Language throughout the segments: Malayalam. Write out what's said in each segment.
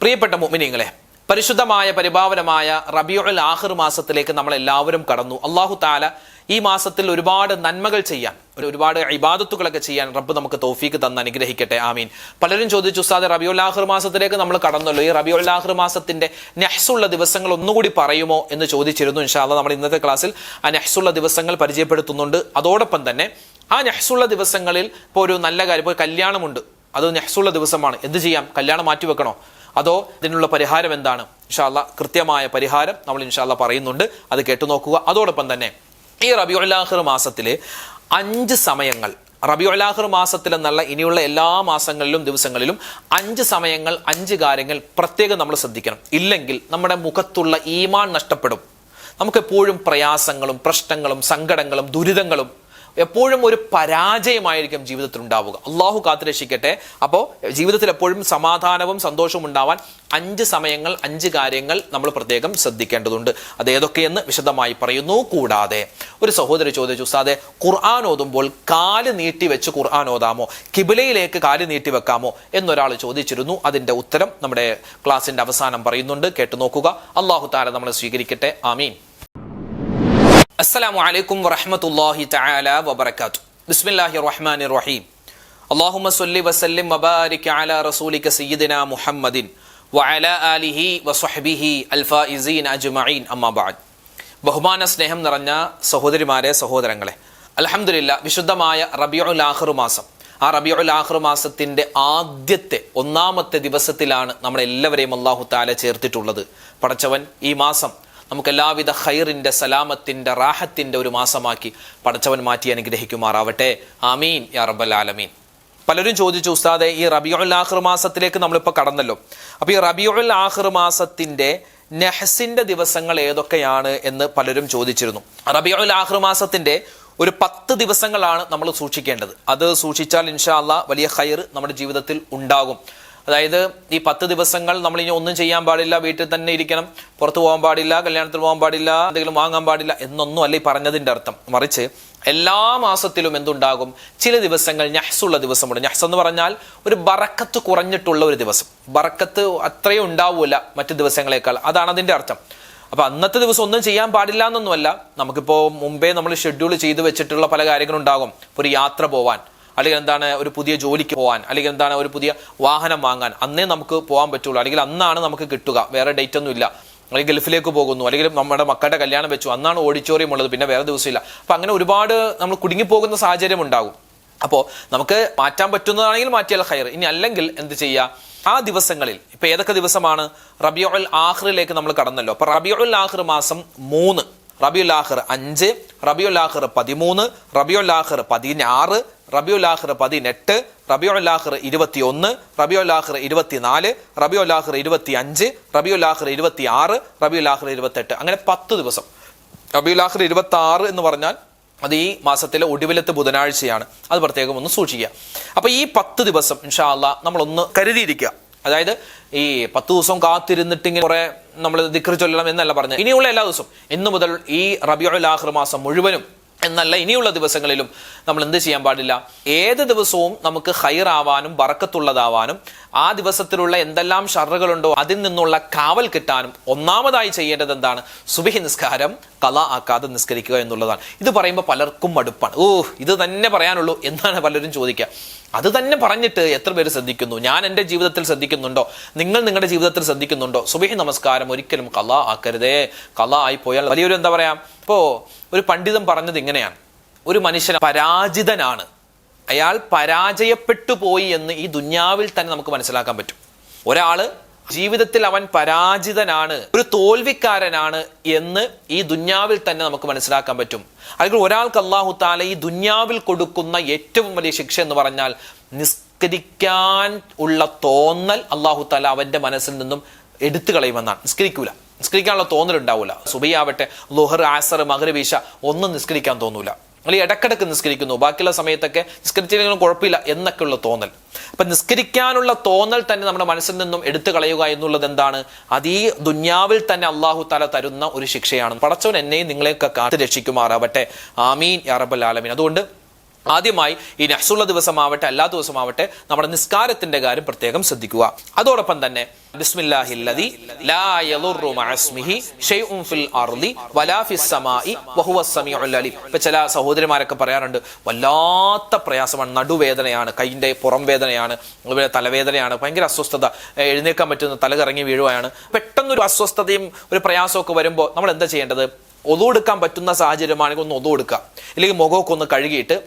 പ്രിയപ്പെട്ട മുഅ്മിനീങ്ങളെ, പരിശുദ്ധമായ പരിപാവനമായ റബീഉൽ ആഖിർ മാസത്തിലേക്ക് നമ്മൾ എല്ലാവരും കടന്നു. അല്ലാഹു തആല ഈ മാസത്തിൽ ഒരുപാട് നന്മകൾ ചെയ്യാൻ, ഒരുപാട് ഇബാദത്തുകളൊക്കെ ചെയ്യാൻ റബ്ബ് നമുക്ക് തൗഫീക്ക് തന്ന് അനുഗ്രഹിക്കട്ടെ. ആമീൻ. പലരും ചോദിച്ചു, ഉസ്താദ് റബീഉൽ ആഖിർ മാസത്തിലേക്ക് നമ്മൾ കടന്നല്ലോ, ഈ റബീഉൽ ആഖിർ മാസത്തിന്റെ നഹ്സുള്ള ദിവസങ്ങൾ ഒന്നുകൂടി പറയുമോ എന്ന് ചോദിച്ചിരുന്നു. ഇൻഷാ അല്ലാഹ് നമ്മൾ ഇന്നത്തെ ക്ലാസ്സിൽ ആ നഹ്സുള്ള ദിവസങ്ങൾ പരിചയപ്പെടുത്തുന്നുണ്ട്. അതോടൊപ്പം തന്നെ ആ നഹ്സുള്ള ദിവസങ്ങളിൽ ഇപ്പോൾ ഒരു നല്ല കാര്യം, ഇപ്പോൾ കല്യാണമുണ്ട്, അത് നഹ്സുള്ള ദിവസമാണ്, എന്ത് ചെയ്യാം? കല്യാണം മാറ്റിവെക്കണോ? അതോ ഇതിനുള്ള പരിഹാരം എന്താണ്? ഇൻഷാ അല്ലാഹ് കൃത്യമായ പരിഹാരം നമ്മൾ ഇൻഷാ അല്ലാഹ് പറയുന്നുണ്ട്, അത് കേട്ടു നോക്കുക. അതോടൊപ്പം തന്നെ ഈ റബീഉൽ ആഖിർ മാസത്തിലെ 5 സമയങ്ങൾ, റബീഉൽ ആഖിർ മാസത്തിൽ എന്നല്ല ഇനിയുള്ള എല്ലാ മാസങ്ങളിലും ദിവസങ്ങളിലും 5 സമയങ്ങൾ, 5 കാര്യങ്ങൾ പ്രത്യേകം നമ്മൾ ശ്രദ്ധിക്കണം. ഇല്ലെങ്കിൽ നമ്മുടെ മുഖത്തുള്ള ഈമാൻ നഷ്ടപ്പെടും. നമുക്കെപ്പോഴും പ്രയാസങ്ങളും പ്രശ്നങ്ങളും സങ്കടങ്ങളും ദുരിതങ്ങളും എപ്പോഴും ഒരു പരാജയമായിരിക്കും ജീവിതത്തിൽ ഉണ്ടാവുക. അള്ളാഹു കാത്തുരക്ഷിക്കട്ടെ. അപ്പോൾ ജീവിതത്തിൽ എപ്പോഴും സമാധാനവും സന്തോഷവും ഉണ്ടാവാൻ 5 സമയങ്ങൾ, 5 കാര്യങ്ങൾ നമ്മൾ പ്രത്യേകം ശ്രദ്ധിക്കേണ്ടതുണ്ട്. അത് ഏതൊക്കെയെന്ന് വിശദമായി പറയുന്നു. കൂടാതെ ഒരു സഹോദരി ചോദിച്ചു, ഉസ്താദേ ഖുർആൻ ഓതുമ്പോൾ കാല് നീട്ടി വെച്ച് ഖുർആൻ ഓതാമോ, കിബിലയിലേക്ക് കാല് നീട്ടി വെക്കാമോ എന്നൊരാൾ ചോദിച്ചിരുന്നു. അതിന്റെ ഉത്തരം നമ്മുടെ ക്ലാസിന്റെ അവസാനം പറയുന്നുണ്ട്, കേട്ടു നോക്കുക. അള്ളാഹു തആല നമ്മളെ സ്വീകരിക്കട്ടെ. ആമീൻ. അസ്സലാമു അലൈക്കും വറഹ്മത്തുള്ളാഹി തആല വബറകാതുഹു. ബിസ്മില്ലാഹിർ റഹ്മാനിർ റഹീം. അല്ലാഹുമ്മ സ്വല്ലി വസല്ലിം വബാരിക് അലാ റസൂലിക സയ്യിദിനാ മുഹമ്മദിൻ വഅലാ ആലിഹി വസ്വഹ്ബിഹി അൽഫായിസീൻ അജ്മഈൻ. അമ്മാ ബഅദ്. ബഹുമാന സ്നേഹം നിറഞ്ഞ സഹോദരിമാരെ, സഹോദരങ്ങളെ, അൽഹംദുലില്ലാഹ് വിശുദ്ധമായ റബീഉൽ ആഖിർ മാസം, ആ റബീഉൽ ആഖിർ മാസത്തിന്റെ ആദ്യത്തെ 1-ാമത്തെ ദിവസത്തിലാണ് നമ്മളെല്ലാവരെയും അല്ലാഹു തആല ചേർത്തിട്ടുള്ളത്. പടച്ചവൻ ഈ മാസം നമുക്ക് എല്ലാവിധ ഖൈറിന്റെ, സലാമത്തിന്റെ, റാഹത്തിന്റെ ഒരു മാസമാക്കി പടച്ചവൻ മാറ്റി അനുഗ്രഹിക്കുമാറാവട്ടെ. ആമീൻ യാ റബ്ബൽ ആലമീൻ. പലരും ചോദിച്ചു, ഉസ്താദേ ഈ റബീഉൽ ആഖിർ മാസത്തിലേക്ക് നമ്മളിപ്പോൾ കടന്നല്ലോ, അപ്പോൾ ഈ റബീഉൽ ആഖിർ മാസത്തിന്റെ നഹ്സിന്റെ ദിവസങ്ങൾ ഏതൊക്കെയാണ് എന്ന് പലരും ചോദിച്ചിരുന്നു. റബീഉൽ ആഖിർ മാസത്തിന്റെ ഒരു 10 ദിവസങ്ങളാണ് നമ്മൾ സൂക്ഷിക്കേണ്ടത്. അത് സൂക്ഷിച്ചാൽ ഇൻഷാ അല്ലാഹ് വലിയ ഖൈർ നമ്മുടെ ജീവിതത്തിൽ ഉണ്ടാകും. അതായത് ഈ 10 ദിവസങ്ങൾ നമ്മൾ ഇനി ഒന്നും ചെയ്യാൻ പാടില്ല, വീട്ടിൽ തന്നെ ഇരിക്കണം, പുറത്തു പോകാൻ പാടില്ല, കല്യാണത്തിന് പോകാൻ പാടില്ല, എന്തെങ്കിലും വാങ്ങാൻ പാടില്ല എന്നൊന്നും അല്ല ഈ പറഞ്ഞതിന്റെ അർത്ഥം. മറിച്ച് എല്ലാ മാസത്തിലും എന്തുണ്ടാകും? ചില ദിവസങ്ങൾ നഹ്സുള്ള ദിവസമുണ്ട്. നഹ്സ് എന്ന് പറഞ്ഞാൽ ഒരു ബറക്കത്ത് കുറഞ്ഞിട്ടുള്ള ഒരു ദിവസം. ബറക്കത്ത് അത്രയും ഉണ്ടാവൂല മറ്റു ദിവസങ്ങളെക്കാൾ, അതാണ് അതിന്റെ അർത്ഥം. അപ്പൊ അന്നത്തെ ദിവസം ഒന്നും ചെയ്യാൻ പാടില്ല എന്നൊന്നുമല്ല. നമുക്കിപ്പോ മുമ്പേ നമ്മൾ ഷെഡ്യൂൾ ചെയ്ത് വെച്ചിട്ടുള്ള പല കാര്യങ്ങളും ഉണ്ടാകും. ഒരു യാത്ര പോവാൻ, അല്ലെങ്കിൽ എന്താണ് ഒരു പുതിയ ജോലിക്ക് പോകാൻ, അല്ലെങ്കിൽ എന്താണ് ഒരു പുതിയ വാഹനം വാങ്ങാൻ, അന്നേ നമുക്ക് പോകാൻ പറ്റുള്ളൂ, അല്ലെങ്കിൽ അന്നാണ് നമുക്ക് കിട്ടുക, വേറെ ഡേറ്റ് ഒന്നും ഇല്ല. അല്ലെങ്കിൽ ഗൾഫിലേക്ക് പോകുന്നു, അല്ലെങ്കിൽ നമ്മുടെ മക്കളുടെ കല്യാണം വെച്ചു, അന്നാണ് ഓഡിറ്റോറിയം ഉള്ളത്, പിന്നെ വേറെ ദിവസമില്ല. അപ്പൊ അങ്ങനെ ഒരുപാട് നമ്മൾ കുടുങ്ങിപ്പോകുന്ന സാഹചര്യം ഉണ്ടാകും. അപ്പോൾ നമുക്ക് മാറ്റാൻ പറ്റുന്നതാണെങ്കിൽ മാറ്റിയാൽ ഖൈർ. ഇനി അല്ലെങ്കിൽ എന്ത് ചെയ്യുക? ആ ദിവസങ്ങളിൽ ഇപ്പൊ ഏതൊക്കെ ദിവസമാണ്? റബീഉൽ ആഖിറിലേക്ക് നമ്മൾ കടന്നല്ലോ. അപ്പൊ റബീഉൽ ആഖിർ മാസം 3, റബീഉൽ ആഖിർ 5, റബീഉൽ ആഖിർ 13, റബീഉൽ ആഖിർ 16, റബീഉൽ ആഖിർ 18, റബീഉൽ ആഖിർ 21, റബീഉൽ ആഖിർ 24, റബീഉൽ ആഖിർ 25, റബീഉൽ ആഖിർ 26, റബീഉൽ ആഖിർ 28, അങ്ങനെ 10 ദിവസം. റബീഉൽ ആഖിർ 26 എന്ന് പറഞ്ഞാൽ അത് ഈ മാസത്തിലെ ഒടുവിലത്തെ ബുധനാഴ്ചയാണ്. അത് പ്രത്യേകം ഒന്ന് സൂക്ഷിക്കുക. അപ്പൊ ഈ 10 ദിവസം ഇൻഷാ അല്ലാഹ് നമ്മളൊന്ന് കരുതിയിരിക്കുക. അതായത് ഈ 10 ദിവസം കാത്തിരുന്നിട്ട് ഇങ്ങനെ കുറെ നമ്മൾ ദിക്ർ ചൊല്ലണം എന്നല്ല പറഞ്ഞത്. ഇനിയുള്ള എല്ലാ ദിവസവും, ഇന്നു മുതൽ ഈ റബീഉൽ ആഖിർ മാസം മുഴുവനും എന്നല്ല, ഇനിയുള്ള ദിവസങ്ങളിലും നമ്മൾ എന്ത് ചെയ്യാൻ പാടില്ല? ഏത് ദിവസവും നമുക്ക് ഖൈറാവാനും ബറക്കത്തുള്ളതാവാനും ആ ദിവസത്തിലുള്ള എന്തെല്ലാം ഷർറുകളുണ്ടോ അതിൽ നിന്നുള്ള കാവൽ കിട്ടാനും ഒന്നാമതായി ചെയ്യേണ്ടത് എന്താണ്? സുബ്ഹി നിസ്കാരം ഖളാ ആക്കാതെ നിസ്കരിക്കുക എന്നുള്ളതാണ്. ഇത് പറയുമ്പോൾ പലർക്കും മടുപ്പാണ്. ഇത് തന്നെ പറയാനുള്ളൂ എന്നാണ് പലരും ചോദിക്കുക. അത് തന്നെ പറഞ്ഞിട്ട് എത്ര പേര് ശ്രദ്ധിക്കുന്നു? ഞാൻ എൻ്റെ ജീവിതത്തിൽ ശ്രദ്ധിക്കുന്നുണ്ടോ? നിങ്ങൾ നിങ്ങളുടെ ജീവിതത്തിൽ ശ്രദ്ധിക്കുന്നുണ്ടോ? സുബ്ഹി നമസ്കാരം ഒരിക്കലും ഖളാ ആക്കരുതേ. ഖളാ ആയി പോയാൽ വലിയൊരു എന്താ പറയാ, ഇപ്പോ ഒരു പണ്ഡിതൻ പറഞ്ഞത് ഇങ്ങനെയാണ്: ഒരു മനുഷ്യൻ പരാജിതനാണ്, അയാൾ പരാജയപ്പെട്ടു പോയി എന്ന് ഈ ദുന്യാവിൽ തന്നെ നമുക്ക് മനസ്സിലാക്കാൻ പറ്റും. ഒരാള് ജീവിതത്തിൽ അവൻ പരാജിതനാണ്, ഒരു തോൽവിക്കാരനാണ് എന്ന് ഈ ദുന്യാവിൽ തന്നെ നമുക്ക് മനസ്സിലാക്കാൻ പറ്റും. അല്ലെങ്കിൽ ഒരാൾക്ക് അല്ലാഹു തആല ഈ ദുന്യാവിൽ കൊടുക്കുന്ന ഏറ്റവും വലിയ ശിക്ഷ എന്ന് പറഞ്ഞാൽ നിസ്കരിക്കാൻ ഉള്ള തോന്നൽ അല്ലാഹു തആല അവന്റെ മനസ്സിൽ നിന്നും എടുത്തു കളയുമെന്നാണ്. നിസ്കരിക്കൂല, നിസ്കരിക്കാനുള്ള തോന്നൽ ഉണ്ടാവില്ല. സുബഹിയാവട്ടെ, ളുഹർ, അസർ, മഗ്രിബ്, ഇശ ഒന്നും നിസ്കരിക്കാൻ തോന്നൂല. അല്ലെങ്കിൽ ഇടക്കിടക്ക് നിസ്കരിക്കുന്നു, ബാക്കിയുള്ള സമയത്തൊക്കെ നിസ്കരിച്ചില്ലെങ്കിലും കുഴപ്പമില്ല എന്നൊക്കെയുള്ള തോന്നൽ. അപ്പൊ നിസ്കരിക്കാനുള്ള തോന്നൽ തന്നെ നമ്മുടെ മനസ്സിൽ നിന്നും എടുത്തു കളയുക എന്നുള്ളത് എന്താണ്? അത് ഈ ദുന്യാവിൽ തന്നെ അല്ലാഹു തആല തരുന്ന ഒരു ശിക്ഷയാണ്. പടച്ചവൻ എന്നെയും നിങ്ങളെയൊക്കെ കാത്തു രക്ഷിക്കുമാറാവട്ടെ. ആമീൻ യാ റബ്ബൽ ആലമീൻ. അതുകൊണ്ട് ആദ്യമായി ഈ നഹ്സുള്ള ദിവസമാവട്ടെ അല്ലാത്ത ദിവസമാവട്ടെ നമ്മുടെ നിസ്കാരത്തിന്റെ കാര്യം പ്രത്യേകം ശ്രദ്ധിക്കുക. അതോടൊപ്പം തന്നെ ബിസ്മില്ലാഹില്ലദി ലാ യദുറു മഅസ്മിഹി ഷൈഉൻ ഫിൽ അർളി വലാ ഫിസ് സമാഇ വഹുവസ് സമീഉൽ അലീം. ഇപ്പൊ ചില സഹോദരിമാരൊക്കെ പറയാറുണ്ട്, വല്ലാത്ത പ്രയാസമാണ്, നടുവേദനയാണ്, കൈയിന്റെ പുറം വേദനയാണ്, തലവേദനയാണ്, ഭയങ്കര അസ്വസ്ഥത, എഴുന്നേൽക്കാൻ പറ്റുന്ന, തല കറങ്ങി വീഴുകയാണ്. പെട്ടെന്നൊരു അസ്വസ്ഥതയും ഒരു പ്രയാസമൊക്കെ വരുമ്പോൾ നമ്മൾ എന്താ ചെയ്യേണ്ടത്? ഒതു എടുക്കാൻ പറ്റുന്ന സാഹചര്യമാണെങ്കിൽ ഒന്ന് ഒതു എടുക്കുക, അല്ലെങ്കിൽ മുഖമൊക്കെ ഒന്ന് കഴുകിയിട്ട്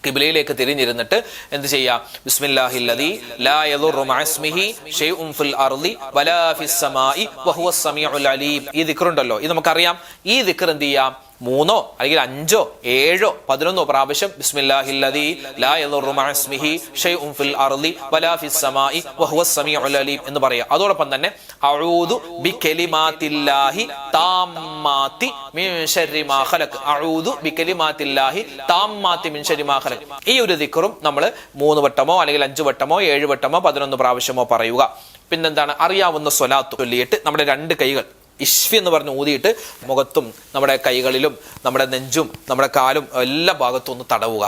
ഖിബ്ലയിലേക്ക് തിരിഞ്ഞിരുന്നിട്ട് എന്ത് ചെയ്യാം? ബിസ്മില്ലാഹില്ലദി ലാ യദുറു മഅസ്മിഹി ഷൈഉൻ ഫിൽ അർളി വലാ ഫിസ് സമാഇ വഹുവസ് സമീഉൽ അലീം. ഈ ദിക്റുണ്ടല്ലോ, ഇത് നമുക്കറിയാം. ഈ ദിക്ർ എന്ത് ചെയ്യാം? 3 അല്ലെങ്കിൽ 5 7 11 പ്രാവശ്യം ബിസ്മില്ലാഹില്ലദി ലാ യദുറു മഅസ്മിഹി ഷൈഉൻ ഫിൽ അർളി വലാ ഫിസ് സമാഇ വഹുവസ് സമീഉൽ അലീം എന്ന് പറയാം. അതോടൊപ്പം തന്നെ അഊദു ബികലിമാത്തില്ലാഹി താമ്മാത്തി മിൻ ശർരി മാ ഖലഖ്, അഊദു ബികലിമാത്തില്ലാഹി താമ്മാത്തി മിൻ ശർരി മാ ഖലഖ്. ഈ ഒരു ദിക്റും നമ്മൾ 3 വട്ടമോ അല്ലെങ്കിൽ 5 വട്ടമോ 7 വട്ടമോ 11 പ്രാവശ്യമോ പറയുക. പിന്നെന്താണ്? അറിയാവുന്ന സ്വലാത്ത് ചൊല്ലിയിട്ട് നമ്മുടെ 2 കൈകൾ ഇഷ്ഫി എന്ന് പറഞ്ഞ് ഊതിയിട്ട് മുഖത്തും നമ്മുടെ കൈകളിലും നമ്മുടെ നെഞ്ചും നമ്മുടെ കാലും എല്ലാ ഭാഗത്തും ഒന്ന് തടവുക.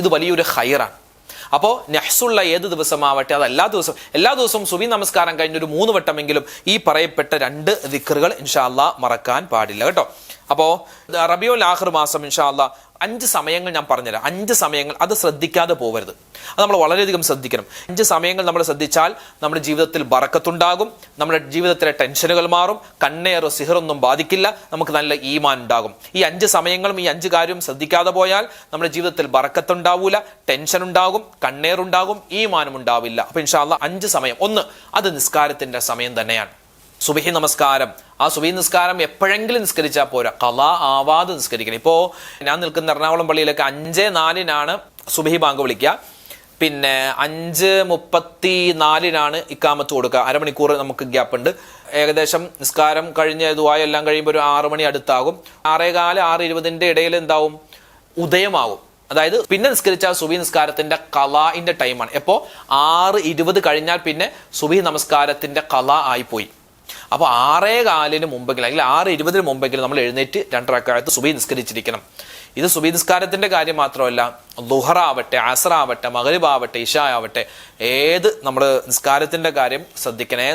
ഇത് വലിയൊരു ഖൈറാണ്. അപ്പോൾ നഹ്സുള്ള ഏത് ദിവസമാവട്ടെ, അത് എല്ലാ ദിവസവും സുബഹി നമസ്കാരം കഴിഞ്ഞൊരു 3 വട്ടമെങ്കിലും ഈ പറയപ്പെട്ട 2 ദിക്റുകൾ ഇൻഷാ അല്ലാഹ് മറക്കാൻ പാടില്ല കേട്ടോ. അപ്പോൾ റബീഉൽ ആഖിർ മാസം ഇൻഷാ അല്ലാഹ് 5 സമയങ്ങൾ ഞാൻ പറഞ്ഞുതരാം. 5 സമയങ്ങൾ അത് ശ്രദ്ധിക്കാതെ പോകരുത്. അത് നമ്മൾ വളരെയധികം ശ്രദ്ധിക്കണം. 5 സമയങ്ങൾ നമ്മൾ ശ്രദ്ധിച്ചാൽ നമ്മുടെ ജീവിതത്തിൽ ബറക്കത്തുണ്ടാകും, നമ്മുടെ ജീവിതത്തിലെ ടെൻഷനുകൾ മാറും, കണ്ണേറോ സിഹറൊന്നും ബാധിക്കില്ല, നമുക്ക് നല്ല ഈമാൻ ഉണ്ടാകും. ഈ 5 സമയങ്ങളും ഈ 5 കാര്യവും ശ്രദ്ധിക്കാതെ പോയാൽ നമ്മുടെ ജീവിതത്തിൽ ബറക്കത്തുണ്ടാവൂല, ടെൻഷൻ ഉണ്ടാകും, കണ്ണേറുണ്ടാകും, ഈമാനും ഉണ്ടാവില്ല. അപ്പൊ ഇൻഷാ അല്ലാഹ് 5 സമയം. 1, അത് നിസ്കാരത്തിന്റെ സമയം തന്നെയാണ്. സുബഹി നമസ്കാരം. ആ സുബഹി നിസ്കാരം എപ്പോഴെങ്കിലും നിസ്കരിച്ചാൽ പോരാ, ഖളാ ആവാതെ നിസ്കരിക്കണം. ഇപ്പോ ഞാൻ നിൽക്കുന്ന എറണാകുളം പള്ളിയിലൊക്കെ 5:04 സുബഹി ബാങ്ക് വിളിക്കുക, പിന്നെ 5:34 ഇക്കാമത്ത് കൊടുക്കുക. അരമണിക്കൂർ നമുക്ക് ഗ്യാപ്പ് ഉണ്ട്. ഏകദേശം നിസ്കാരം കഴിഞ്ഞ ദുആ എല്ലാം കഴിയുമ്പോൾ ഒരു 6 മണി അടുത്താകും. 6:15 6:20 ഇടയിൽ എന്താവും? ഉദയമാകും. അതായത് പിന്നെ നിസ്കരിച്ചാൽ സുബഹി നിസ്കാരത്തിന്റെ ഖളാഇന്റെ ടൈമാണ്. എപ്പോ 6:20 കഴിഞ്ഞാൽ പിന്നെ സുബഹി നമസ്കാരത്തിന്റെ ഖളാ ആയിപ്പോയി. അപ്പൊ 6:15 മുമ്പെങ്കിലും അല്ലെങ്കിൽ 6:20 മുമ്പെങ്കിലും നമ്മൾ എഴുന്നേറ്റ് 2 റക്അത്ത് സുബഹി നിസ്കരിച്ചിരിക്കണം. ഇത് സുബഹി നിസ്കാരത്തിന്റെ കാര്യം മാത്രമല്ല, ളുഹറാവട്ടെ, അസ്റാവട്ടെ, മഗ്രിബ് ആവട്ടെ, ഇശാ ആവട്ടെ, ഏത് നമ്മൾ നിസ്കാരത്തിന്റെ കാര്യം ശ്രദ്ധിക്കണേ.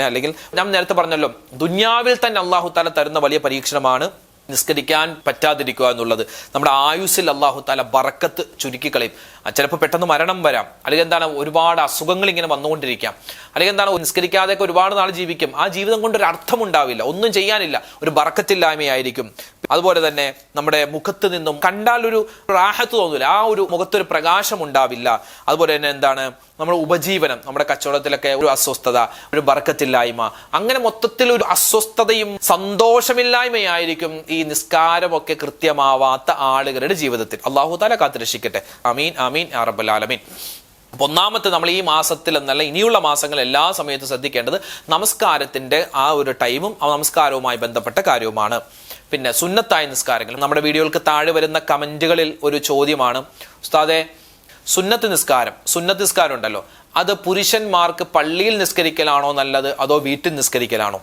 അല്ലെങ്കിൽ ഞാൻ നേരത്തെ പറഞ്ഞല്ലോ, ദുനിയാവിൽ തന്നെ അല്ലാഹു തആല തരുന്ന വലിയ പരീക്ഷണമാണ് നിസ്കരിക്കാൻ പറ്റാതിരിക്കുക എന്നുള്ളത്. നമ്മുടെ ആയുസ്സിൽ അല്ലാഹു തആല ബറക്കത്ത് ചുരുക്കിക്കളയും. ചിലപ്പോൾ പെട്ടെന്ന് മരണം വരാം, അല്ലെങ്കിൽ എന്താണ് ഒരുപാട് അസുഖങ്ങൾ ഇങ്ങനെ വന്നുകൊണ്ടിരിക്കാം, അല്ലെങ്കിൽ എന്താണ് നിസ്കരിക്കാതെയൊക്കെ ഒരുപാട് നാൾ ജീവിക്കും. ആ ജീവിതം കൊണ്ട് ഒരു അർത്ഥമുണ്ടാവില്ല, ഒന്നും ചെയ്യാനില്ല, ഒരു ബറക്കത്തില്ലായ്മയായിരിക്കും. അതുപോലെ തന്നെ നമ്മുടെ മുഖത്ത് നിന്നും കണ്ടാൽ ഒരു റാഹത്ത് തോന്നില്ല, ആ ഒരു മുഖത്തൊരു പ്രകാശം ഉണ്ടാവില്ല. അതുപോലെ തന്നെ എന്താണ് നമ്മുടെ ഉപജീവനം, നമ്മുടെ കച്ചവടത്തിലൊക്കെ ഒരു അസ്വസ്ഥത, ഒരു ബറക്കത്തില്ലായ്മ, അങ്ങനെ മൊത്തത്തിൽ ഒരു അസ്വസ്ഥതയും സന്തോഷമില്ലായ്മയായിരിക്കും ഈ നിസ്കാരമൊക്കെ കൃത്യമാവാത്ത ആളുകളുടെ ജീവിതത്തിൽ. അല്ലാഹു തആല കാത്തുരക്ഷിക്കട്ടെ. ആമീൻ ആമീൻ യാ റബ്ബൽ ആലമീൻ. അപ്പൊ ഒന്നാമത്തെ, നമ്മൾ ഈ മാസത്തിൽ എന്നല്ല ഇനിയുള്ള മാസങ്ങൾ എല്ലാ സമയത്തും ശ്രദ്ധിക്കേണ്ടത് നമസ്കാരത്തിന്റെ ആ ഒരു ടൈമും ആ നമസ്കാരവുമായി ബന്ധപ്പെട്ട കാര്യവുമാണ്. പിന്നെ സുന്നത്തായ നിസ്കാരങ്ങൾ, നമ്മുടെ വീഡിയോകൾക്ക് താഴെ വരുന്ന കമന്റുകളിൽ ഒരു ചോദ്യമാണ്, ഉസ്താദെ സുന്നത്ത് നിസ്കാരം ഉണ്ടല്ലോ, അത് പുരുഷന്മാർക്ക് പള്ളിയിൽ നിസ്കരിക്കലാണോ നല്ലത് അതോ വീട്ടിൽ നിസ്കരിക്കലാണോ?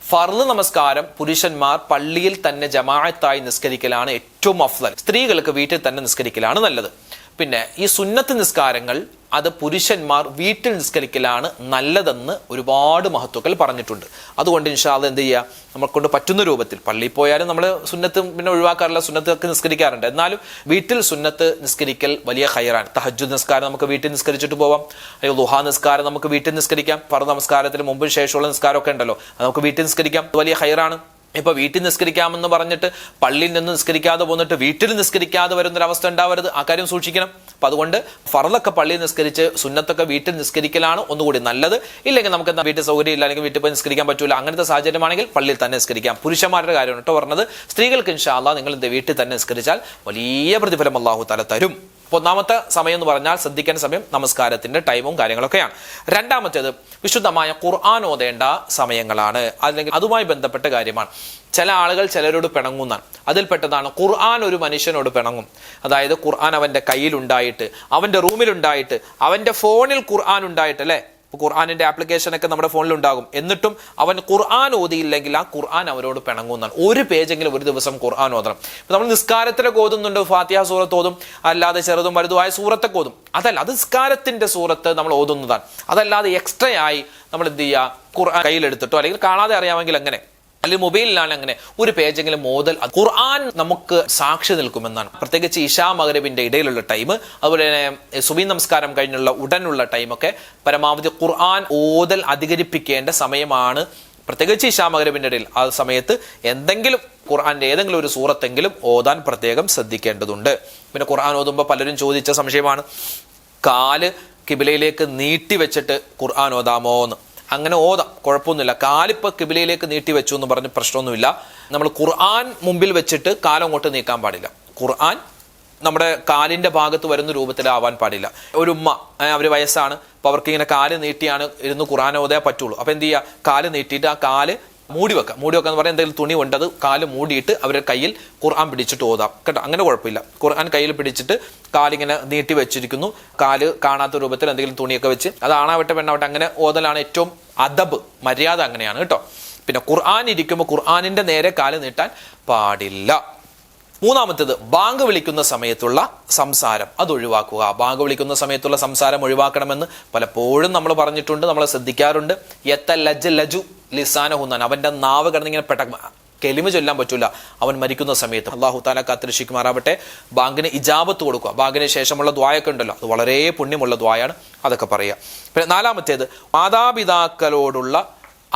ഫർള് നമസ്കാരം പുരുഷന്മാർ പള്ളിയിൽ തന്നെ ജമാഅത്തായി നിസ്കരിക്കലാണ് ഏറ്റവും അഫ്ളൽ, സ്ത്രീകൾക്ക് വീട്ടിൽ തന്നെ നിസ്കരിക്കലാണ് നല്ലത്. പിന്നെ ഈ സുന്നത്ത് നിസ്കാരങ്ങൾ അത് പുരുഷന്മാർ വീട്ടിൽ നിസ്കരിക്കലാണ് നല്ലതെന്ന് ഒരുപാട് മഹത്വക്കൾ പറഞ്ഞിട്ടുണ്ട്. അതുകൊണ്ട് ഇൻഷാ അല്ലാഹ് എന്ത് ചെയ്യുക, നമ്മളെക്കൊണ്ട് പറ്റുന്ന രൂപത്തിൽ, പള്ളിയിൽ പോയാലും നമ്മൾ സുന്നത്ത് പിന്നെ ഒഴിവാക്കാറില്ല, സുന്നത്തൊക്കെ നിസ്കരിക്കാറുണ്ട്, എന്നാലും വീട്ടിൽ സുന്നത്ത് നിസ്കരിക്കൽ വലിയ ഖൈറാണ്. തഹജ്ജുദ് നിസ്കാരം നമുക്ക് വീട്ടിൽ നിസ്കരിച്ചിട്ട് പോവാം, അല്ലെങ്കിൽ ദുഹാ നിസ്കാരം നമുക്ക് വീട്ടിൽ നിസ്കരിക്കാം. ഫർദ് നമസ്കാരത്തിന് മുമ്പും ശേഷമുള്ള നിസ്കാരമൊക്കെ ഉണ്ടല്ലോ, അത് നമുക്ക് വീട്ടിൽ നിസ്കരിക്കാം, വലിയ ഖൈറാണ്. ഇപ്പൊ വീട്ടിൽ നിസ്കരിക്കാമെന്ന് പറഞ്ഞിട്ട് പള്ളിയിൽ നിന്ന് നിസ്കരിക്കാതെ പോന്നിട്ട് വീട്ടിൽ നിസ്കരിക്കാതെ വരുന്നൊരവസ്ഥ ഉണ്ടാവരുത്, ആ കാര്യം സൂക്ഷിക്കണം. അപ്പൊ അതുകൊണ്ട് ഫർളൊക്കെ പള്ളിയിൽ നിസ്കരിച്ച് സുന്നത്തൊക്കെ വീട്ടിൽ നിസ്കരിക്കലാണ് ഒന്നുകൂടി നല്ലത്. ഇല്ലെങ്കിൽ നമുക്ക് എന്താ വീട്ടിൽ സൗകര്യം ഇല്ല, അല്ലെങ്കിൽ വീട്ടിൽ പോയി നിസ്കരിക്കാൻ പറ്റൂല, അങ്ങനത്തെ സാഹചര്യമാണെങ്കിൽ പള്ളിയിൽ തന്നെ നിസ്കരിക്കാം. പുരുഷന്മാരുടെ കാര്യമാണ് കേട്ടോ പറഞ്ഞത്. സ്ത്രീകൾക്ക് ഇൻഷാ അല്ലാഹ് നിങ്ങൾ വീട്ടിൽ തന്നെ നിസ്കരിച്ചാൽ വലിയ പ്രതിഫലം അല്ലാഹു തആല തരും. ഒന്നാമത്തെ സമയം എന്ന് പറഞ്ഞാൽ ശ്രദ്ധിക്കേണ്ട സമയം നമസ്കാരത്തിന്റെ ടൈമും കാര്യങ്ങളൊക്കെയാണ്. രണ്ടാമത്തേത് വിശുദ്ധമായ ഖുർആൻ ഓതേണ്ട സമയങ്ങളാണ്, അല്ലെങ്കിൽ അതുമായി ബന്ധപ്പെട്ട കാര്യമാണ്. ചില ആളുകൾ ചിലരോട് പിണങ്ങുന്നതാണ്, അതിൽപ്പെട്ടതാണ് ഖുർആൻ ഒരു മനുഷ്യനോട് പിണങ്ങും. അതായത് ഖുർആൻ അവന്റെ കയ്യിലുണ്ടായിട്ട്, അവന്റെ റൂമിലുണ്ടായിട്ട്, അവന്റെ ഫോണിൽ ഖുർആൻ ഉണ്ടായിട്ട്, അല്ലെ ഖുർആാനിന്റെ ആപ്ലിക്കേഷനൊക്കെ നമ്മുടെ ഫോണിൽ ഉണ്ടാകും. എന്നിട്ടും അവൻ ഖുർആൻ ഓതിയില്ലെങ്കിൽ ആ ഖുർആൻ അവരോട് പിണങ്ങുന്നതാണ്. ഒരു പേജെങ്കിലും ഒരു ദിവസം ഖുർആൻ ഓതണം. ഇപ്പൊ നമ്മൾ നിസ്കാരത്തിലൊക്കെ ഓതുന്നുണ്ട്, ഫാത്തിഹ സൂറത്ത് ഓതും, അല്ലാതെ ചെറുതും വലുതുമായ സൂറത്തൊക്കെ ഓതും. അതല്ല, അത് നിസ്കാരത്തിന്റെ സൂറത്ത് നമ്മൾ ഓതുന്നതാണ്. അതല്ലാതെ എക്സ്ട്രാ ആയി നമ്മൾ എന്ത് ചെയ്യുക, ഖുർആൻ കയ്യിലെടുത്തിട്ടോ അല്ലെങ്കിൽ കാണാതെ അറിയാമെങ്കിൽ അങ്ങനെ, അല്ലെങ്കിൽ മൊബൈലിലാണ് അങ്ങനെ ഒരു പേജെങ്കിലും മോദൽ. ഖുർആൻ നമുക്ക് സാക്ഷി നിൽക്കുമെന്നാണ്. പ്രത്യേകിച്ച് ഇശാ മഗ്‌രിബിന്റെ ഇടയിലുള്ള ടൈം, അതുപോലെ തന്നെ സുബഹി നമസ്കാരം കഴിഞ്ഞുള്ള ഉടനുള്ള ടൈമൊക്കെ പരമാവധി ഖുർആൻ ഓതൽ അധികരിപ്പിക്കേണ്ട സമയമാണ്. പ്രത്യേകിച്ച് ഇശാ മഗ്‌രിബിന്റെ ഇടയിൽ ആ സമയത്ത് എന്തെങ്കിലും ഖുർആന്റെ ഏതെങ്കിലും ഒരു സൂറത്തെങ്കിലും ഓതാൻ പ്രത്യേകം ശ്രദ്ധിക്കേണ്ടതുണ്ട്. പിന്നെ ഖുർആൻ ഓതുമ്പോൾ പലരും ചോദിച്ച സംശയമാണ്, കാല് കിബിലയിലേക്ക് നീട്ടി വെച്ചിട്ട് ഖുർആൻ ഓതാമോ എന്ന്. അങ്ങനെ ഓതാം, കുഴപ്പമൊന്നുമില്ല. കാലിപ്പോൾ കിബിലയിലേക്ക് നീട്ടി വെച്ചു എന്ന് പറഞ്ഞ് പ്രശ്നമൊന്നുമില്ല. നമ്മൾ ഖുർആൻ മുമ്പിൽ വെച്ചിട്ട് കാലം അങ്ങോട്ട് നീക്കാൻ പാടില്ല. ഖുർആൻ നമ്മുടെ കാലിന്റെ ഭാഗത്ത് വരുന്ന രൂപത്തിലാവാൻ പാടില്ല. ഒരു ഉമ്മ, അവർ വയസ്സാണ്, അപ്പോൾ അവർക്ക് ഇങ്ങനെ കാല് നീട്ടിയാണ് ഇരുന്ന് ഖുർആൻ ഓതാൻ പറ്റുള്ളൂ. അപ്പോൾ എന്ത് ചെയ്യുക, കാല് നീട്ടിയിട്ട് ആ കാല് മൂടി വെക്കുക എന്ന് പറഞ്ഞാൽ എന്തെങ്കിലും തുണി കൊണ്ടത് കാല് മൂടിയിട്ട് അവരുടെ കയ്യിൽ ഖുർആൻ പിടിച്ചിട്ട് ഓതാം കേട്ടോ. അങ്ങനെ കുഴപ്പമില്ല. ഖുർആൻ കയ്യിൽ പിടിച്ചിട്ട് കാലിങ്ങനെ നീട്ടി വെച്ചിരിക്കുന്നു, കാല് കാണാത്ത രൂപത്തിൽ എന്തെങ്കിലും തുണിയൊക്കെ വെച്ച്, അത് ആണാവട്ടെ പെണ്ണാവട്ടെ അങ്ങനെ ഓതലാണ് ഏറ്റവും അദബ്, മര്യാദ അങ്ങനെയാണ് കേട്ടോ. പിന്നെ ഖുർആൻ ഇരിക്കുമ്പോൾ ഖുർആനിന്റെ നേരെ കാല് നീട്ടാൻ പാടില്ല. മൂന്നാമത്തേത്, ബാങ്ക് വിളിക്കുന്ന സമയത്തുള്ള സംസാരം അത് ഒഴിവാക്കുക. ബാങ്ക് വിളിക്കുന്ന സമയത്തുള്ള സംസാരം ഒഴിവാക്കണമെന്ന് പലപ്പോഴും നമ്മൾ പറഞ്ഞിട്ടുണ്ട്, നമ്മൾ ശ്രദ്ധിക്കാറുണ്ട്. ലജു ലിസാനഹുന്നാൻ, അവന്റെ നാവ് കിടന്നിങ്ങനെ കെലിമ ചൊല്ലാൻ പറ്റൂല അവൻ മരിക്കുന്ന സമയത്ത്. അള്ളാഹു താല കാത്തിരക്ഷിക്കുമാറാവട്ടെ. ബാങ്കിന് ഇജാബത്ത് കൊടുക്കുക. ബാങ്കിന് ശേഷമുള്ള ദ്വായൊക്കെ ഉണ്ടല്ലോ, അത് വളരെ പുണ്യമുള്ള ദ്വായാണ്, അതൊക്കെ പറയുക. പിന്നെ നാലാമത്തേത്, മാതാപിതാക്കളോടുള്ള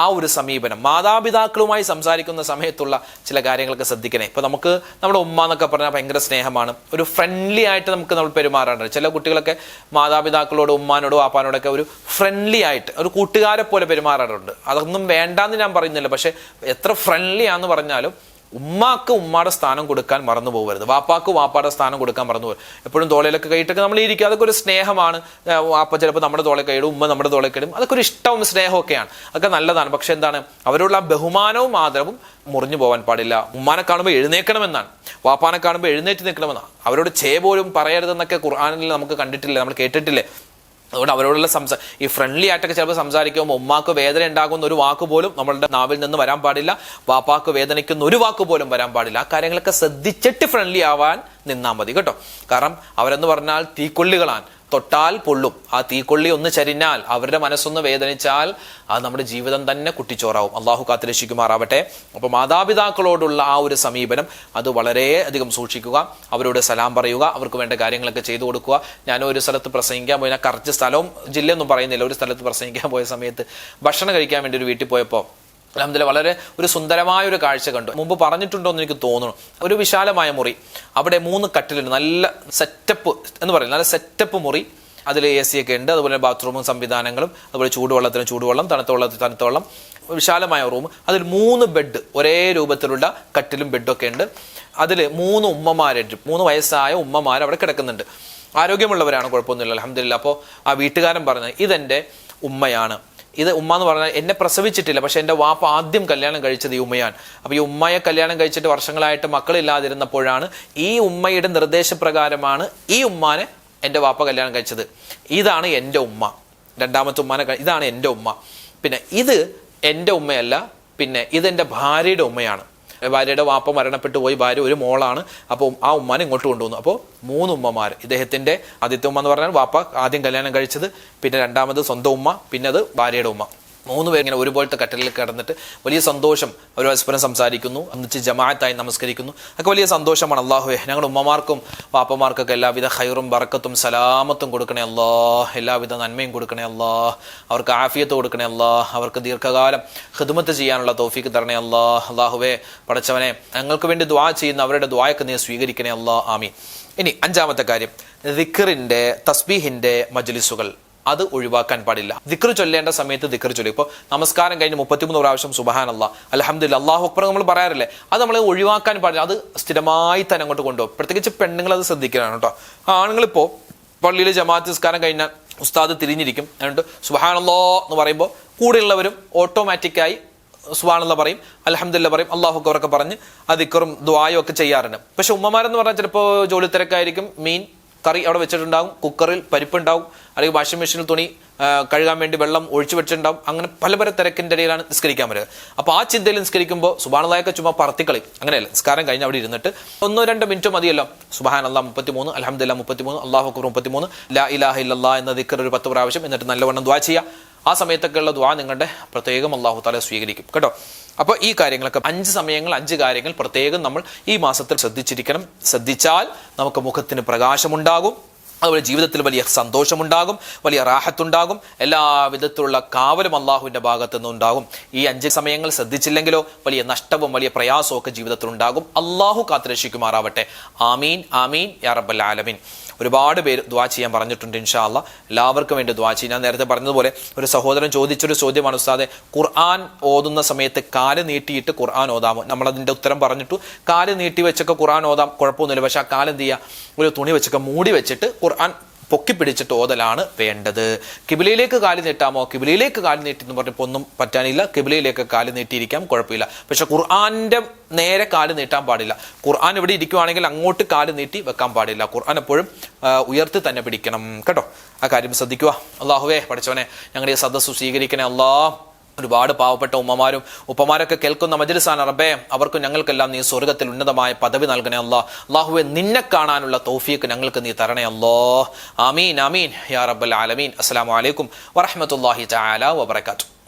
ആ ഒരു സമീപനം, മാതാപിതാക്കളുമായി സംസാരിക്കുന്ന സമയത്തുള്ള ചില കാര്യങ്ങളൊക്കെ ശ്രദ്ധിക്കണേ. ഇപ്പൊ നമുക്ക് നമ്മുടെ ഉമ്മ എന്നൊക്കെ പറഞ്ഞാൽ ഭയങ്കര സ്നേഹമാണ്, ഒരു ഫ്രണ്ട്ലി ആയിട്ട് നമ്മൾ പെരുമാറാറുണ്ട്. ചില കുട്ടികളൊക്കെ മാതാപിതാക്കളോട്, ഉമ്മാനോടും വാപ്പാനോടൊക്കെ ഒരു ഫ്രണ്ട്ലി ആയിട്ട് ഒരു കൂട്ടുകാരെ പോലെ പെരുമാറാറുണ്ട്. അതൊന്നും വേണ്ടാന്ന് ഞാൻ പറയുന്നില്ല, പക്ഷെ എത്ര ഫ്രണ്ട്ലി ആന്ന് പറഞ്ഞാലും ഉമ്മാക്ക് ഉമ്മാടെ സ്ഥാനം കൊടുക്കാൻ മറന്നു പോകരുത്, വാപ്പാക്ക് വാപ്പാടെ സ്ഥാനം കൊടുക്കാൻ മറന്നു പോകും. എപ്പോഴും തോളയിലൊക്കെ കൈയിട്ടൊക്കെ നമ്മൾ ഇരിക്കുക, അതൊക്കെ ഒരു സ്നേഹമാണ്. വാപ്പ ചിലപ്പോൾ നമ്മുടെ തോളെ കൈയിടും, ഉമ്മ നമ്മുടെ തോളെ കൈയിടും, അതൊക്കെ ഒരു ഇഷ്ടവും സ്നേഹമൊക്കെയാണ്, അതൊക്കെ നല്ലതാണ്. പക്ഷെ എന്താണ്, അവരോടുള്ള ബഹുമാനവും ആദരവും മുറിഞ്ഞു പോകാൻ പാടില്ല. ഉമ്മാനെ കാണുമ്പോൾ എഴുന്നേക്കണമെന്നാണ്, വാപ്പാനെ കാണുമ്പോൾ എഴുന്നേറ്റ് നിൽക്കണമെന്നാണ്. അവരോട് പോലും പറയരുതെന്നൊക്കെ ഖുർആനിൽ നമുക്ക് കണ്ടിട്ടില്ലേ, നമ്മൾ കേട്ടിട്ടില്ലേ? അതുകൊണ്ട് അവരോടുള്ള ഈ ഫ്രണ്ട്ലി ആയിട്ടൊക്കെ ചിലപ്പോൾ സംസാരിക്കുമ്പോൾ ഉമ്മാക്ക് വേദന ഉണ്ടാകുന്ന ഒരു വാക്ക് പോലും നമ്മളുടെ നാവിൽ നിന്ന് വരാൻ പാടില്ല, വാപ്പാക്ക് വേദനിക്കുന്ന ഒരു വാക്ക് പോലും വരാൻ പാടില്ല. ആ കാര്യങ്ങളൊക്കെ ശ്രദ്ധിച്ചിട്ട് ഫ്രണ്ട്ലി ആവാൻ നിന്നാൽ മതി കേട്ടോ. കാരണം അവരെന്ന് പറഞ്ഞാൽ തീക്കൊള്ളികളാണ്, തൊട്ടാൽ പൊള്ളും. ആ തീക്കൊള്ളി ഒന്ന് ചരിഞ്ഞാൽ, അവരുടെ മനസ്സൊന്ന് വേദനിച്ചാൽ അത് നമ്മുടെ ജീവിതം തന്നെ കുട്ടിച്ചോറാവും. അള്ളാഹു കാത്തിരക്ഷിക്കുമാറാവട്ടെ. അപ്പോൾ മാതാപിതാക്കളോടുള്ള ആ ഒരു സമീപനം അത് വളരെ അധികം സൂക്ഷിക്കുക. അവരോട് സലാം പറയുക, അവർക്ക് വേണ്ട കാര്യങ്ങളൊക്കെ ചെയ്തു കൊടുക്കുക. ഞാൻ ഒരു സ്ഥലത്ത് പ്രസംഗിക്കാൻ പോയി, ഞാൻ കറക്റ്റ് സ്ഥലവും ജില്ലയൊന്നും പറയുന്നില്ല, ഒരു സ്ഥലത്ത് പ്രസംഗിക്കാൻ പോയ സമയത്ത് ഭക്ഷണം കഴിക്കാൻ വേണ്ടി ഒരു വീട്ടിൽ പോയപ്പോൾ അൽഹംദുലില്ലാഹ് വളരെ ഒരു സുന്ദരമായ ഒരു കാഴ്ച കണ്ടു. മുമ്പ് പറഞ്ഞിട്ടുണ്ടോ എന്ന് എനിക്ക് തോന്നുന്നു. ഒരു വിശാലമായ മുറി, അവിടെ 3 കട്ടിലുണ്ട്, നല്ല സെറ്റപ്പ് എന്ന് പറയുന്നത്, നല്ല സെറ്റപ്പ് മുറി. അതിൽ AC ഒക്കെ ഉണ്ട്, അതുപോലെ ബാത്റൂമും സംവിധാനങ്ങളും, അതുപോലെ ചൂടുവെള്ളത്തിന് ചൂടുവെള്ളം, തണുത്ത വെള്ളത്തിന് തണുത്ത വെള്ളം, വിശാലമായ റൂം. അതിൽ 3 ബെഡ്, ഒരേ രൂപത്തിലുള്ള കട്ടിലും ബെഡൊക്കെ ഉണ്ട്. അതിൽ 3 ഉമ്മമാരുണ്ട്, 3 വയസ്സായ ഉമ്മമാർ അവിടെ കിടക്കുന്നുണ്ട്. ആരോഗ്യമുള്ളവരാണ്, കുഴപ്പമൊന്നുമില്ല അൽഹംദുലില്ലാഹ്. അപ്പോൾ ആ വീട്ടുകാരൻ പറഞ്ഞത്, ഇതെൻ്റെ ഉമ്മയാണ്. ഇത് ഉമ്മ എന്ന് പറഞ്ഞാൽ എന്നെ പ്രസവിച്ചിട്ടില്ല, പക്ഷെ എൻ്റെ വാപ്പ ആദ്യം കല്യാണം കഴിച്ചത് ഈ ഉമ്മയാണ്. അപ്പോൾ ഈ ഉമ്മയെ കല്യാണം കഴിച്ചിട്ട് വർഷങ്ങളായിട്ട് മക്കളില്ലാതിരുന്നപ്പോഴാണ് ഈ ഉമ്മയുടെ നിർദ്ദേശപ്രകാരമാണ് ഈ ഉമ്മാനെ എൻ്റെ വാപ്പ കല്യാണം കഴിച്ചത്. ഇതാണ് എൻ്റെ ഉമ്മ, രണ്ടാമത്തെ ഉമ്മാനെ, ഇതാണ് എൻ്റെ ഉമ്മ. പിന്നെ ഇത് എൻ്റെ ഉമ്മയല്ല, പിന്നെ ഇതെൻ്റെ ഭാര്യയുടെ ഉമ്മയാണ്. ഭാര്യയുടെ വാപ്പ മരണപ്പെട്ടു പോയി, ഭാര്യ ഒരു മോളാണ്. അപ്പോൾ ആ ഉമ്മാനെ ഇങ്ങോട്ട് കൊണ്ടുവന്നു. അപ്പോൾ 3 ഉമ്മമാർ. ഇദ്ദേഹത്തിൻ്റെ ആദ്യത്തെ ഉമ്മ എന്ന് പറഞ്ഞാൽ വാപ്പ ആദ്യം കല്യാണം കഴിച്ചത്, പിന്നെ രണ്ടാമത് സ്വന്തം ഉമ്മ, പിന്നെ അത് ഭാര്യയുടെ ഉമ്മ. 3 പേർ ഇങ്ങനെ ഒരുപോലത്തെ കട്ടലിൽ കിടന്നിട്ട് വലിയ സന്തോഷം, അവർ പരസ്പരം സംസാരിക്കുന്നു, ഒന്നിച്ച് ജമാഅത്തായി നമസ്കരിക്കുന്നു, ഒക്കെ വലിയ സന്തോഷമാണ്. അള്ളാഹുവേ, ഞങ്ങളുടെ ഉമ്മമാർക്കും വാപ്പമാർക്കൊക്കെ എല്ലാവിധ ഖൈറും ബറക്കത്തും സലാമത്തും കൊടുക്കണേ അല്ലാഹ്, എല്ലാവിധ നന്മയും കൊടുക്കണേ അല്ലാഹ്, അവർക്ക് ആഫിയത്ത് കൊടുക്കണേ അല്ലാഹ്, അവർക്ക് ദീർഘകാലം ഖിദ്മത്ത് ചെയ്യാനുള്ള തൗഫീക്ക് തരണേ അല്ലാഹ്. അള്ളാഹുവേ പടച്ചവനെ, ഞങ്ങൾക്ക് വേണ്ടി ദുആ ചെയ്യുന്ന അവരുടെ ദുആയൊക്കെ നീ സ്വീകരിക്കണേ അല്ലാഹ്, ആമീൻ. ഇനി 5ാമത്തെ കാര്യം, ദിക്റിന്റെ തസ്ബീഹിന്റെ മജ്ലിസുകൾ അത് ഒഴിവാക്കാൻ പാടില്ല. ദിക്ർ ചൊല്ലേണ്ട സമയത്ത് ദിക്ർ ചൊല്ലും. ഇപ്പോൾ നമസ്കാരം കഴിഞ്ഞ് 33 പ്രാവശ്യം സുബ്ഹാനല്ലാഹ്, അൽഹംദുലില്ലാഹ്, അല്ലാഹു അക്ബർ നമ്മൾ പറയാറില്ലേ, അത് നമ്മൾ ഒഴിവാക്കാൻ പാടില്ല. അത് സ്ഥിരമായി തന്നെ അങ്ങോട്ട് കൊണ്ടുപോകും. പ്രത്യേകിച്ച് പെണ്ണുങ്ങൾ അത് ശ്രദ്ധിക്കണം കേട്ടോ. ആണുങ്ങളിപ്പോൾ പള്ളിയിൽ ജമാഅത്ത് നിസ്കാരം കഴിഞ്ഞാൽ ഉസ്താദ് തിരിഞ്ഞിരിക്കും, എന്നിട്ട് സുബ്ഹാനല്ലാഹ് എന്ന് പറയുമ്പോൾ കൂടെയുള്ളവരും ഓട്ടോമാറ്റിക്കായി സുബ്ഹാനല്ലാഹ് പറയും, അൽഹംദുലില്ലാഹ് പറയും, അല്ലാഹു അക്ബർ ഒക്കെ പറഞ്ഞ് ആ ദിക്റും ദുആയും ഒക്കെ ചെയ്യാറുണ്ട്. പക്ഷെ ഉമ്മമാരെന്ന് പറഞ്ഞാൽ ചിലപ്പോൾ ജോലി തിരക്കായിരിക്കും, മീൻ കറി അവിടെ വെച്ചിട്ടുണ്ടാകും, കുക്കറിൽ പരിപ്പുണ്ടാവും, അല്ലെങ്കിൽ വാഷിംഗ് മെഷീനിൽ തുണി കഴുകാൻ വേണ്ടി വെള്ളം ഒഴിച്ചു വെച്ചിട്ടുണ്ടാവും. അങ്ങനെ പല പല തിരക്കിൻ്റെ ഇടയിലാണ് നിസ്കരിക്കാൻ വരിക. അപ്പോൾ ആ ചിന്തയിൽ നിസ്കരിക്കുമ്പോൾ സുബ്ഹാനല്ലാഹൊക്കെ ചുമ്മാ പറത്തിക്കളി. അങ്ങനെയല്ല, നിസ്കാരം കഴിഞ്ഞ് അവിടെ ഇരുന്നിട്ട് 1-2 മിനിറ്റ് മതിയല്ലോ. സുബ്ഹാനല്ലാഹ് 33, അൽഹംദുലില്ലാഹ് 33, അല്ലാഹു അക്ബർ 33, ലാ ഇലാഹ ഇല്ലല്ലാഹ് എന്ന ദിക്ർ ഒരു 10 പ്രാവശ്യം, എന്നിട്ട് നല്ലവണ്ണം ദുആ ചെയ്യുക. ആ സമയത്തൊക്കെയുള്ള ദുആ നിങ്ങളുടെ പ്രത്യേകം അല്ലാഹു തആല സ്വീകരിക്കും കേട്ടോ. അപ്പോൾ ഈ കാര്യങ്ങളൊക്കെ 5 സമയങ്ങൾ 5 കാര്യങ്ങൾ പ്രത്യേകം നമ്മൾ ഈ മാസത്തിൽ ശ്രദ്ധിച്ചിരിക്കണം. ശ്രദ്ധിച്ചാൽ നമുക്ക് മുഖത്തിന് പ്രകാശമുണ്ടാകും, അതുപോലെ ജീവിതത്തിൽ വലിയ സന്തോഷമുണ്ടാകും, വലിയ റാഹത്തുണ്ടാകും, എല്ലാ വിധത്തിലുള്ള കാവലും അള്ളാഹുവിൻ്റെ ഭാഗത്തു നിന്നുണ്ടാകും. ഈ 5 സമയങ്ങൾ ശ്രദ്ധിച്ചില്ലെങ്കിലോ വലിയ നഷ്ടവും വലിയ പ്രയാസവും ഒക്കെ ജീവിതത്തിൽ ഉണ്ടാകും. അള്ളാഹു കാത്തുരക്ഷിക്കുമാറാവട്ടെ. ആമീൻ ആമീൻ യാ റബ്ബൽ ആലമീൻ. ഒരുപാട് പേര് ദുആ ചെയ്യാൻ പറഞ്ഞിട്ടുണ്ട്. ഇൻഷാ അല്ലാഹ് എല്ലാവർക്കും വേണ്ടി ദുആ ചെയ്യാൻ. ഞാൻ നേരത്തെ പറഞ്ഞതുപോലെ ഒരു സഹോദരൻ ചോദിച്ചൊരു ചോദ്യമാണ്, ഉസ്താദെ ഖുർആൻ ഓതുന്ന സമയത്ത് കാല് നീട്ടിയിട്ട് ഖുർആൻ ഓതാമോ? നമ്മളതിൻ്റെ ഉത്തരം പറഞ്ഞിട്ടു. കാല് നീട്ടി വെച്ചൊക്കെ ഖുർആൻ ഓതാം, കുഴപ്പമൊന്നുമില്ല. പക്ഷെ ആ കാല് എന്ത് ചെയ്യുക, ഒരു തുണി വെച്ചൊക്കെ മൂടി വെച്ചിട്ട് ഖുർആൻ പൊക്കി പിടിച്ചിട്ട് ഓതലാണ് വേണ്ടത്. കിബിലയിലേക്ക് കാല് നീട്ടാമോ? കിബിലയിലേക്ക് കാല് നീട്ടി എന്ന് പറഞ്ഞപ്പോൾ ഒന്നും പറ്റാനില്ല. കിബിലയിലേക്ക് കാല് നീട്ടിയിരിക്കാം, കുഴപ്പമില്ല. പക്ഷെ ഖുർആന്റെ നേരെ കാല് നീട്ടാൻ പാടില്ല. ഖുർആൻ ഇവിടെ ഇരിക്കുവാണെങ്കിൽ അങ്ങോട്ട് കാല് നീട്ടി വെക്കാൻ പാടില്ല. ഖുർആൻ എപ്പോഴും ഉയർത്തി തന്നെ പിടിക്കണം കേട്ടോ. ആ കാര്യം ശ്രദ്ധിക്കുക. അള്ളാഹുവേ പഠിച്ചവനെ, ഞങ്ങളുടെ ഈ സദസ്സു സ്വീകരിക്കണേ അല്ലാഹ്. ഒരുപാട് പാവപ്പെട്ട ഉമ്മമാരും ഉപ്പമാരൊക്കെ കേൾക്കുന്ന മജ്ലിസാണ് റബ്ബേ. അവർക്കും ഞങ്ങൾക്കെല്ലാം നീ സ്വർഗത്തിൽ ഉന്നതമായ പദവി നൽകണേ അല്ലാഹ്. അല്ലാഹുവേ, നിന്നെ കാണാനുള്ള തൗഫീഖ് ഞങ്ങൾക്ക് നീ തരണേ അല്ലാഹ്. ആമീൻ ആമീൻ യാ റബ്ബൽ ആലമീൻ. അസ്സലാമു അലൈക്കും വറഹ്മത്തുള്ളാഹി തആല വബറകാതുഹു.